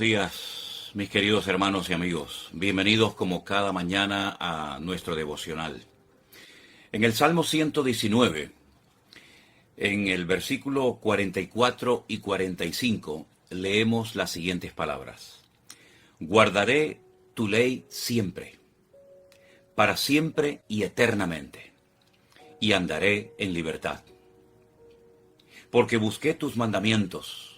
días, mis queridos hermanos y amigos. Bienvenidos como cada mañana a nuestro devocional. En el Salmo 119, en el versículo 44 y 45, leemos las siguientes palabras. Guardaré tu ley siempre, para siempre y eternamente, y andaré en libertad. Porque busqué tus mandamientos.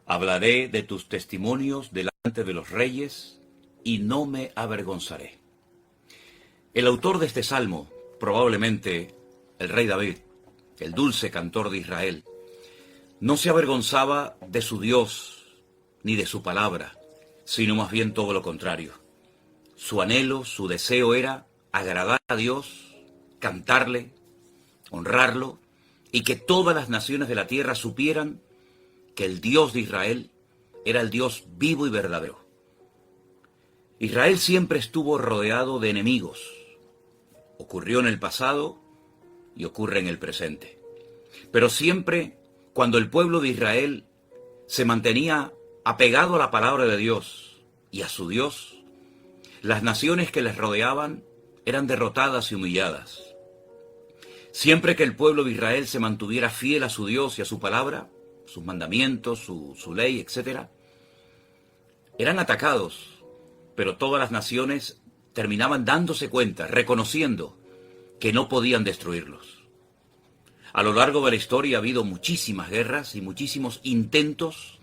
Hablaré de tus testimonios delante de los reyes y no me avergonzaré. El autor de este salmo, probablemente el rey David, el dulce cantor de Israel, no se avergonzaba de su Dios ni de su palabra, sino más bien todo lo contrario. Su anhelo, su deseo era agradar a Dios, cantarle, honrarlo y que todas las naciones de la tierra supieran que el Dios de Israel era el Dios vivo y verdadero. Israel siempre estuvo rodeado de enemigos. Ocurrió en el pasado y ocurre en el presente. Pero siempre, cuando el pueblo de Israel se mantenía apegado a la palabra de Dios y a su Dios, las naciones que les rodeaban eran derrotadas y humilladas. Siempre que el pueblo de Israel se mantuviera fiel a su Dios y a su palabra, sus mandamientos, su ley, etc., eran atacados, pero todas las naciones terminaban dándose cuenta, reconociendo que no podían destruirlos. A lo largo de la historia ha habido muchísimas guerras y muchísimos intentos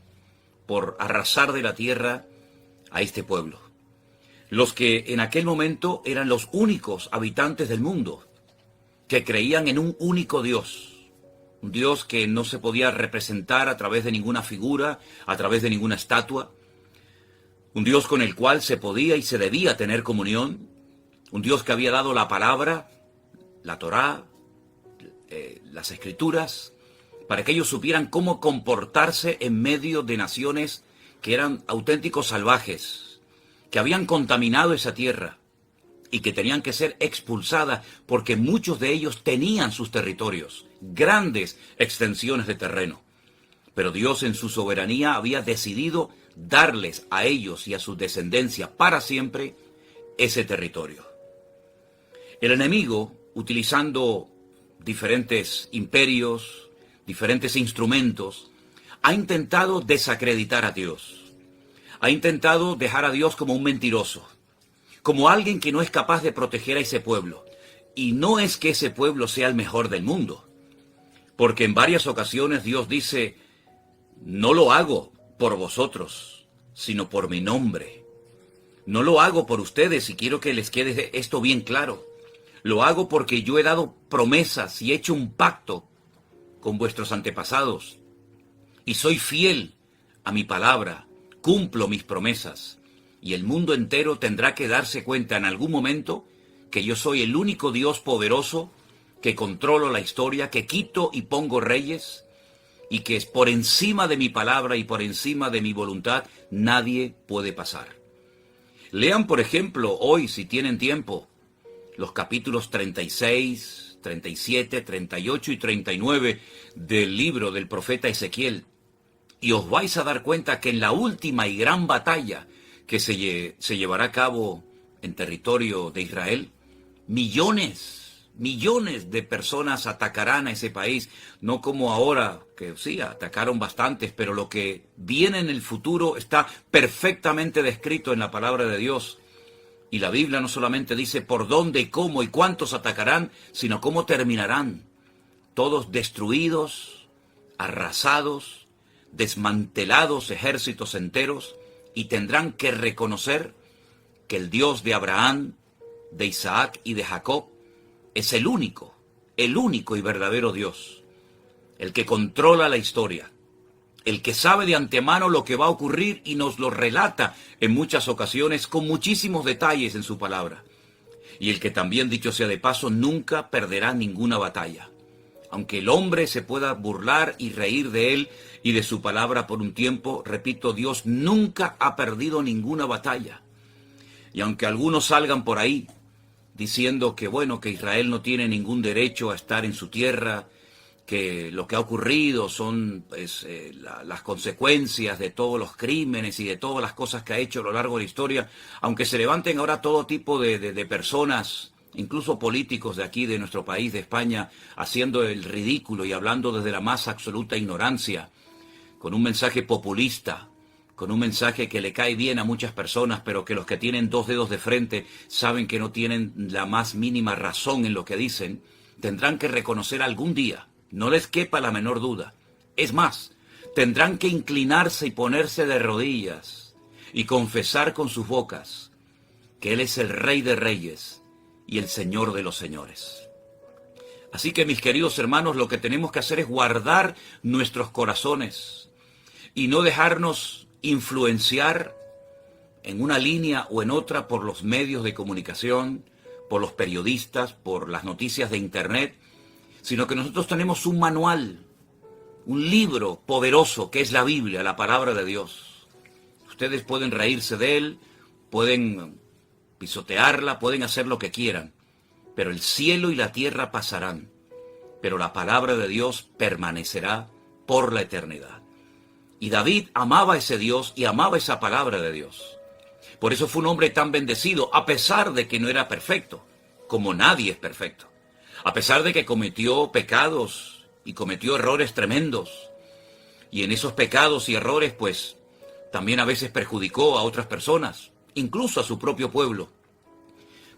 por arrasar de la tierra a este pueblo. Los que en aquel momento eran los únicos habitantes del mundo, que creían en un único Dios. Un Dios que no se podía representar a través de ninguna figura, a través de ninguna estatua. Un Dios con el cual se podía y se debía tener comunión. Un Dios que había dado la palabra, la Torá, las Escrituras, para que ellos supieran cómo comportarse en medio de naciones que eran auténticos salvajes, que habían contaminado esa tierra y que tenían que ser expulsadas porque muchos de ellos tenían sus territorios, grandes extensiones de terreno. Pero Dios en su soberanía había decidido darles a ellos y a su descendencia para siempre ese territorio. El enemigo, utilizando diferentes imperios, diferentes instrumentos, ha intentado desacreditar a Dios. Ha intentado dejar a Dios como un mentiroso, como alguien que no es capaz de proteger a ese pueblo. Y no es que ese pueblo sea el mejor del mundo, porque en varias ocasiones Dios dice, no lo hago por vosotros, sino por mi nombre. No lo hago por ustedes, y quiero que les quede esto bien claro. Lo hago porque yo he dado promesas y he hecho un pacto con vuestros antepasados. Y soy fiel a mi palabra, cumplo mis promesas. Y el mundo entero tendrá que darse cuenta en algún momento que yo soy el único Dios poderoso, que controlo la historia, que quito y pongo reyes, y que es por encima de mi palabra y por encima de mi voluntad, nadie puede pasar. Lean, por ejemplo, hoy, si tienen tiempo, los capítulos 36, 37, 38 y 39 del libro del profeta Ezequiel, y os vais a dar cuenta que en la última y gran batalla que se llevará a cabo en territorio de Israel, millones de personas atacarán a ese país, no como ahora, que sí, atacaron bastantes, pero lo que viene en el futuro está perfectamente descrito en la palabra de Dios. Y la Biblia no solamente dice por dónde, cómo y cuántos atacarán, sino cómo terminarán. Todos destruidos, arrasados, desmantelados ejércitos enteros, y tendrán que reconocer que el Dios de Abraham, de Isaac y de Jacob es el único y verdadero Dios, el que controla la historia, el que sabe de antemano lo que va a ocurrir y nos lo relata en muchas ocasiones con muchísimos detalles en su palabra, y el que también, dicho sea de paso, nunca perderá ninguna batalla. Aunque el hombre se pueda burlar y reír de él y de su palabra por un tiempo, repito, Dios nunca ha perdido ninguna batalla. Y aunque algunos salgan por ahí diciendo que, bueno, que Israel no tiene ningún derecho a estar en su tierra, que lo que ha ocurrido son las consecuencias de todos los crímenes y de todas las cosas que ha hecho a lo largo de la historia, aunque se levanten ahora todo tipo de personas, incluso políticos de aquí, de nuestro país, de España, haciendo el ridículo y hablando desde la más absoluta ignorancia, con un mensaje populista, con un mensaje que le cae bien a muchas personas, pero que los que tienen dos dedos de frente saben que no tienen la más mínima razón en lo que dicen, tendrán que reconocer algún día, no les quepa la menor duda. Es más, tendrán que inclinarse y ponerse de rodillas y confesar con sus bocas que Él es el Rey de Reyes y el Señor de los Señores. Así que, mis queridos hermanos, lo que tenemos que hacer es guardar nuestros corazones y no dejarnos influenciar en una línea o en otra por los medios de comunicación, por los periodistas, por las noticias de internet, sino que nosotros tenemos un manual, un libro poderoso que es la Biblia, la palabra de Dios. Ustedes pueden reírse de él, pueden pisotearla, pueden hacer lo que quieran, pero el cielo y la tierra pasarán, pero la palabra de Dios permanecerá por la eternidad. Y David amaba a ese Dios y amaba esa palabra de Dios. Por eso fue un hombre tan bendecido, a pesar de que no era perfecto, como nadie es perfecto. A pesar de que cometió pecados y cometió errores tremendos. Y en esos pecados y errores, pues, también a veces perjudicó a otras personas, incluso a su propio pueblo.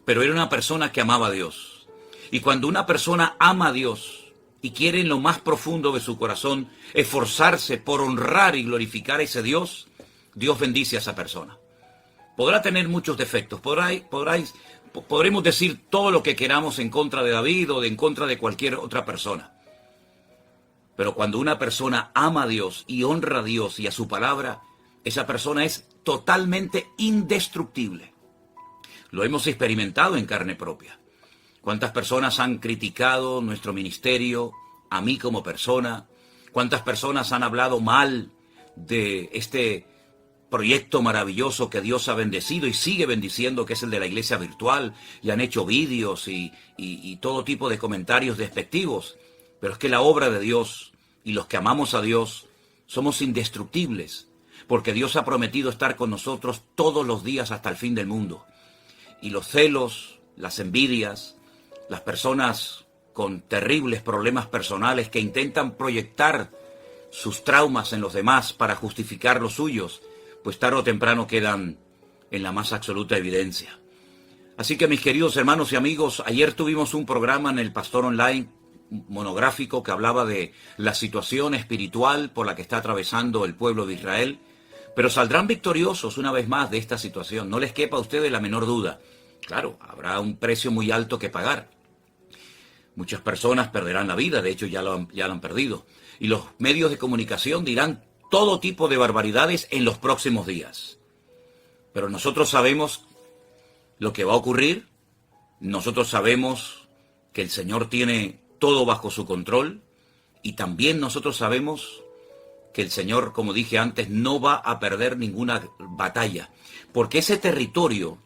Pero era una persona que amaba a Dios. Y cuando una persona ama a Dios y quiere en lo más profundo de su corazón esforzarse por honrar y glorificar a ese Dios, Dios bendice a esa persona. Podrá tener muchos defectos, podremos decir todo lo que queramos en contra de David o en contra de cualquier otra persona. Pero cuando una persona ama a Dios y honra a Dios y a su palabra, esa persona es totalmente indestructible. Lo hemos experimentado en carne propia. ¿Cuántas personas han criticado nuestro ministerio, a mí como persona? ¿Cuántas personas han hablado mal de este proyecto maravilloso que Dios ha bendecido y sigue bendiciendo, que es el de la iglesia virtual? Y han hecho vídeos y todo tipo de comentarios despectivos. Pero es que la obra de Dios y los que amamos a Dios somos indestructibles, porque Dios ha prometido estar con nosotros todos los días hasta el fin del mundo. Y los celos, las envidias, las personas con terribles problemas personales que intentan proyectar sus traumas en los demás para justificar los suyos, pues tarde o temprano quedan en la más absoluta evidencia. Así que, mis queridos hermanos y amigos, ayer tuvimos un programa en el Pastor Online monográfico que hablaba de la situación espiritual por la que está atravesando el pueblo de Israel, pero saldrán victoriosos una vez más de esta situación, no les quepa a ustedes la menor duda. Claro, habrá un precio muy alto que pagar. Muchas personas perderán la vida, de hecho ya lo han perdido. Y los medios de comunicación dirán todo tipo de barbaridades en los próximos días. Pero nosotros sabemos lo que va a ocurrir, nosotros sabemos que el Señor tiene todo bajo su control, y también nosotros sabemos que el Señor, como dije antes, no va a perder ninguna batalla, porque ese territorio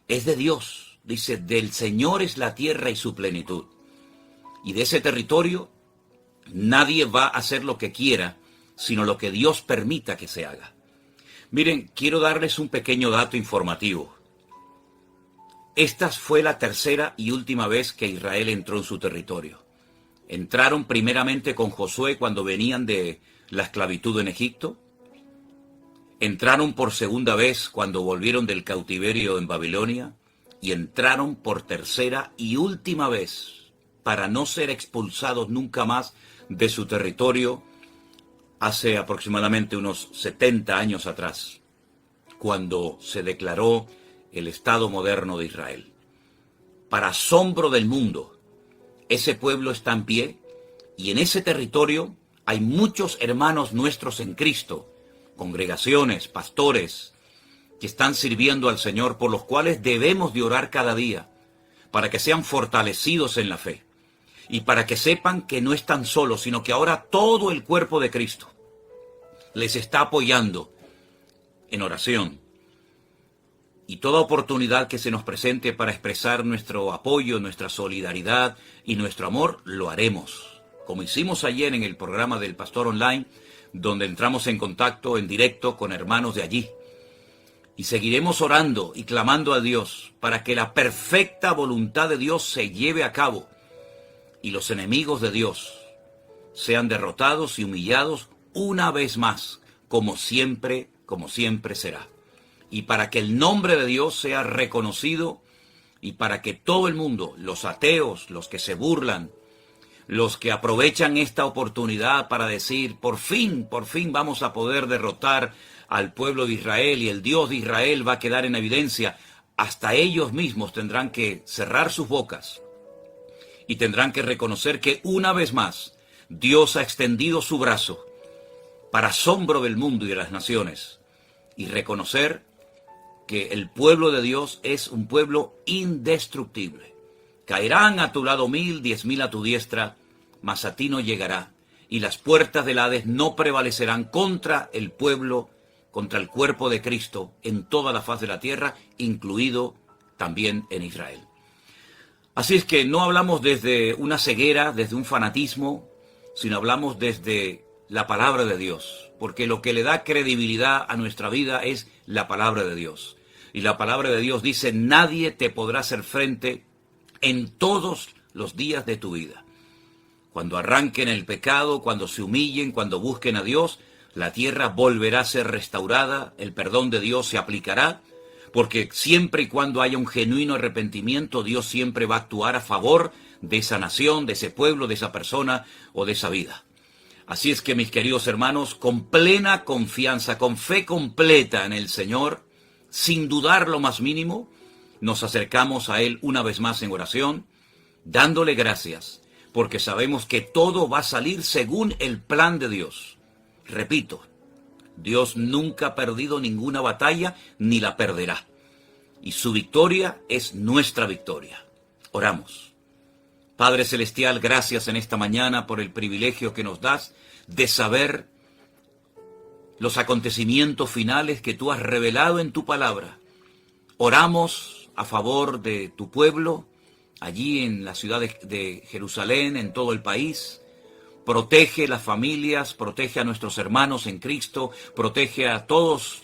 es de Dios. Dice, del Señor es la tierra y su plenitud. Y de ese territorio nadie va a hacer lo que quiera, sino lo que Dios permita que se haga. Miren, quiero darles un pequeño dato informativo. Esta fue la tercera y última vez que Israel entró en su territorio. Entraron primeramente con Josué cuando venían de la esclavitud en Egipto. Entraron por segunda vez cuando volvieron del cautiverio en Babilonia. Y entraron por tercera y última vez para no ser expulsados nunca más de su territorio hace aproximadamente unos 70 años atrás, cuando se declaró el Estado moderno de Israel. Para asombro del mundo, ese pueblo está en pie y en ese territorio hay muchos hermanos nuestros en Cristo, congregaciones, pastores, que están sirviendo al Señor, por los cuales debemos de orar cada día, para que sean fortalecidos en la fe, y para que sepan que no están solos, sino que ahora todo el cuerpo de Cristo les está apoyando en oración. Y toda oportunidad que se nos presente para expresar nuestro apoyo, nuestra solidaridad y nuestro amor, lo haremos como hicimos ayer en el programa del Pastor Online, donde entramos en contacto en directo con hermanos de allí. Y seguiremos orando y clamando a Dios para que la perfecta voluntad de Dios se lleve a cabo y los enemigos de Dios sean derrotados y humillados una vez más, como siempre será. Y para que el nombre de Dios sea reconocido y para que todo el mundo, los ateos, los que se burlan, los que aprovechan esta oportunidad para decir, por fin vamos a poder derrotar al pueblo de Israel y el Dios de Israel va a quedar en evidencia, hasta ellos mismos tendrán que cerrar sus bocas y tendrán que reconocer que una vez más Dios ha extendido su brazo para asombro del mundo y de las naciones y reconocer que el pueblo de Dios es un pueblo indestructible. Caerán a tu lado 1000, 10.000 a tu diestra, mas a ti no llegará. Y las puertas del Hades no prevalecerán contra el pueblo, contra el cuerpo de Cristo en toda la faz de la tierra, incluido también en Israel. Así es que no hablamos desde una ceguera, desde un fanatismo, sino hablamos desde la palabra de Dios, porque lo que le da credibilidad a nuestra vida es la palabra de Dios. Y la palabra de Dios dice, nadie te podrá hacer frente en todos los días de tu vida. Cuando arranquen el pecado, cuando se humillen, cuando busquen a Dios, la tierra volverá a ser restaurada, el perdón de Dios se aplicará, porque siempre y cuando haya un genuino arrepentimiento, Dios siempre va a actuar a favor de esa nación, de ese pueblo, de esa persona o de esa vida. Así es que, mis queridos hermanos, con plena confianza, con fe completa en el Señor, sin dudar lo más mínimo, nos acercamos a Él una vez más en oración, dándole gracias, porque sabemos que todo va a salir según el plan de Dios. Repito, Dios nunca ha perdido ninguna batalla, ni la perderá. Y su victoria es nuestra victoria. Oramos. Padre Celestial, gracias en esta mañana por el privilegio que nos das de saber los acontecimientos finales que tú has revelado en tu palabra. Oramos a favor de tu pueblo, allí en la ciudad de Jerusalén, en todo el país. Protege las familias, protege a nuestros hermanos en Cristo, protege a todos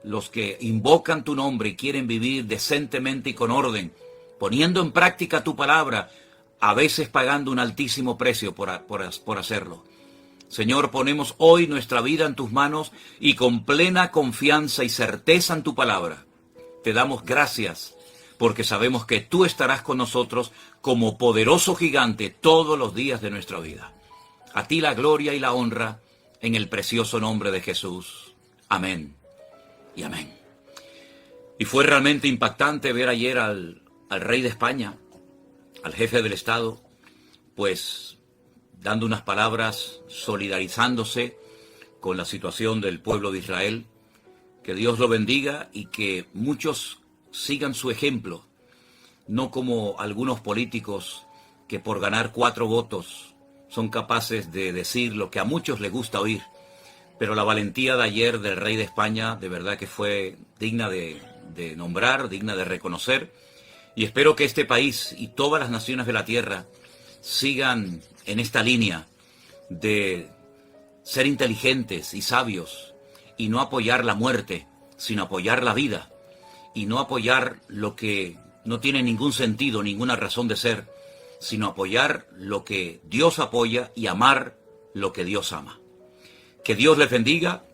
los que invocan tu nombre y quieren vivir decentemente y con orden, poniendo en práctica tu palabra, a veces pagando un altísimo precio por hacerlo. Señor, ponemos hoy nuestra vida en tus manos y con plena confianza y certeza en tu palabra, te damos gracias porque sabemos que tú estarás con nosotros como poderoso gigante todos los días de nuestra vida. A ti la gloria y la honra en el precioso nombre de Jesús. Amén y amén. Y fue realmente impactante ver ayer al rey de España, al jefe del Estado, pues dando unas palabras, solidarizándose con la situación del pueblo de Israel. Que Dios lo bendiga y que muchos sigan su ejemplo, no como algunos políticos que por ganar 4 votos son capaces de decir lo que a muchos les gusta oír. Pero la valentía de ayer del rey de España de verdad que fue digna de nombrar, digna de reconocer. Y espero que este país y todas las naciones de la tierra sigan en esta línea de ser inteligentes y sabios y no apoyar la muerte, sino apoyar la vida y no apoyar lo que no tiene ningún sentido, ninguna razón de ser, sino apoyar lo que Dios apoya y amar lo que Dios ama. Que Dios les bendiga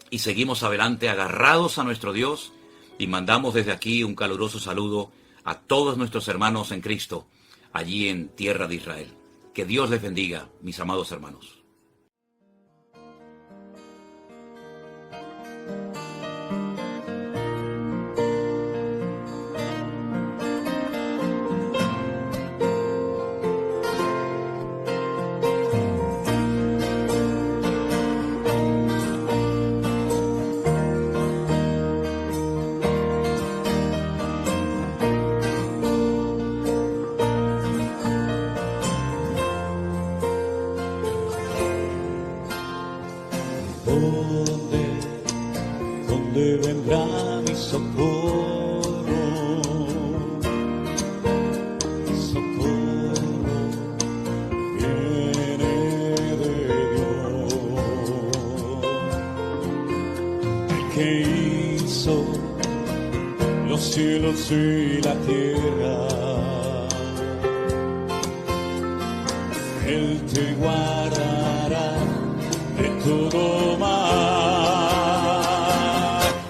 y seguimos adelante agarrados a nuestro Dios y mandamos desde aquí un caluroso saludo a todos nuestros hermanos en Cristo, allí en tierra de Israel. Que Dios les bendiga, mis amados hermanos. ¿Dónde vendrá mi socorro? Mi socorro viene cielos y la tierra. Él te guardará de todo mal.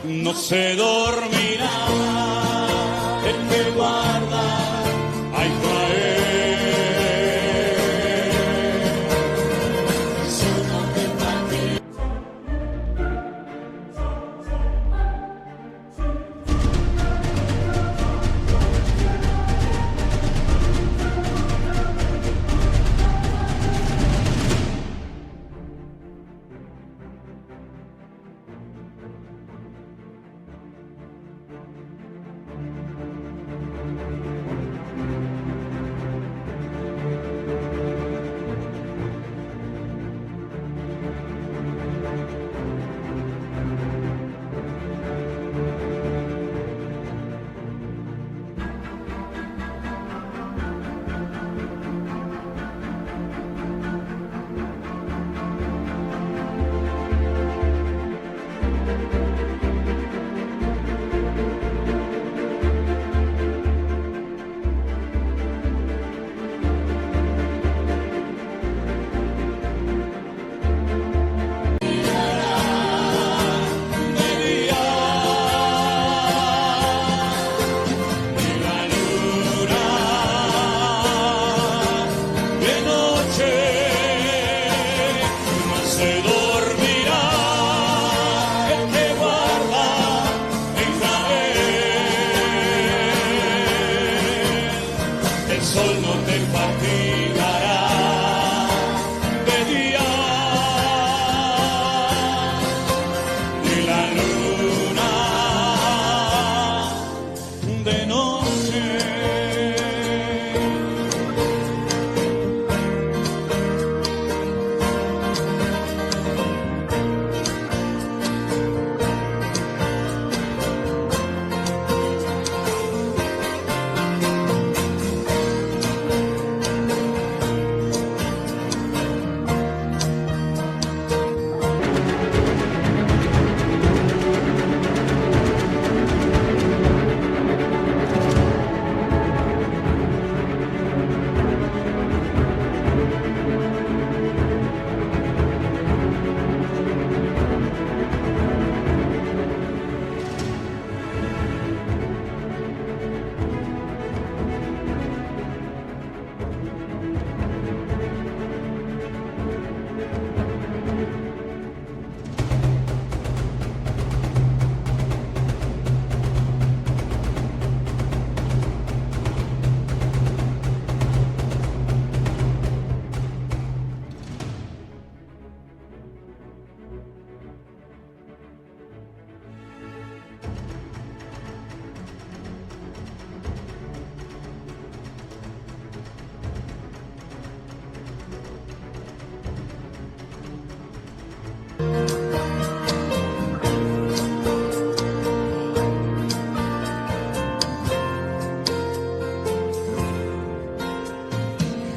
No se dormirá el que guarda a Israel.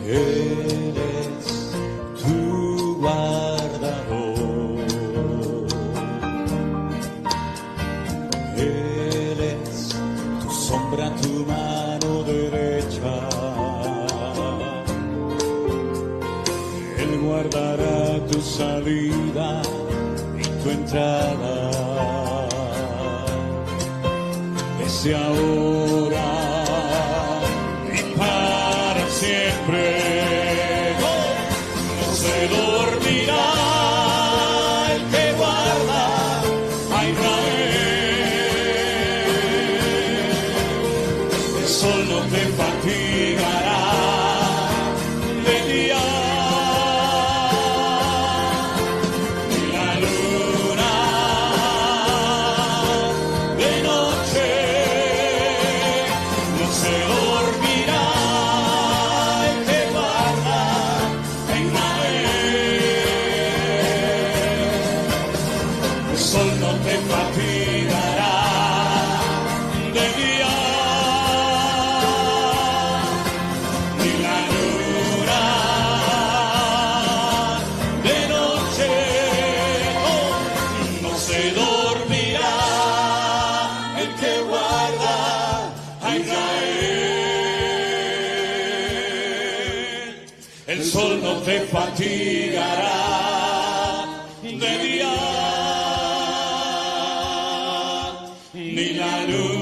Eres tu guardador, eres tu sombra, tu mano derecha. Él guardará tu salida y tu entrada, desde ahora y para siempre. No se dormirá el que guarda a Israel. El sol no te fatigará de día, ni la luna de noche. no te fatigará de día, ni la luz